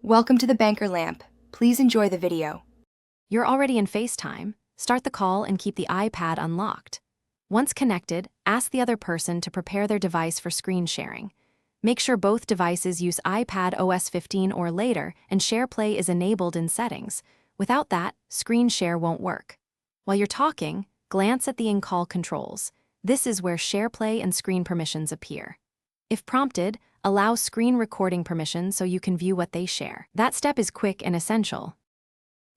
Welcome to the Banker Lamp. Please enjoy the video. You're already in FaceTime. Start the call and keep the iPad unlocked. Once connected, ask the other person to prepare their device for screen sharing. Make sure both devices use iPad OS 15 or later and SharePlay is enabled in settings. Without that, screen share won't work. While you're talking, glance at the in-call controls. This is where SharePlay and screen permissions appear. If prompted, allow screen recording permission so you can view what they share. That step is quick and essential.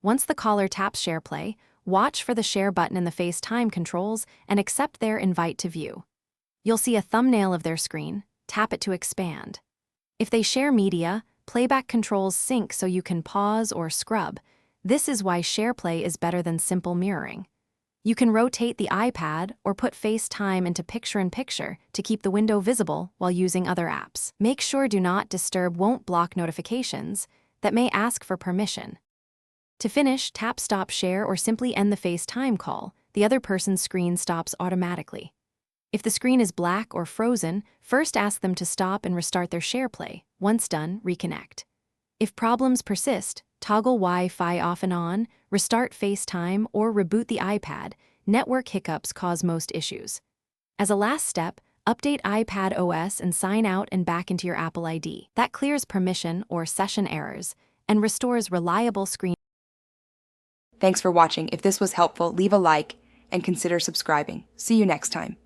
Once the caller taps SharePlay, watch for the share button in the FaceTime controls and accept their invite to view. You'll see a thumbnail of their screen. Tap it to expand. If they share media, playback controls sync so you can pause or scrub. This is why SharePlay is better than simple mirroring. You can rotate the iPad or put FaceTime into picture-in-picture to keep the window visible while using other apps. Make sure Do Not Disturb won't block notifications that may ask for permission. To finish, tap Stop Share or simply end the FaceTime call. The other person's screen stops automatically. If the screen is black or frozen, first ask them to stop and restart their SharePlay. Once done, reconnect. If problems persist, toggle Wi-Fi off and on, restart FaceTime, or reboot the iPad. Network hiccups cause most issues. As a last step, update iPad OS and sign out and back into your Apple ID. That clears permission or session errors and restores reliable screen. Thanks for watching. If this was helpful, leave a like and consider subscribing. See you next time.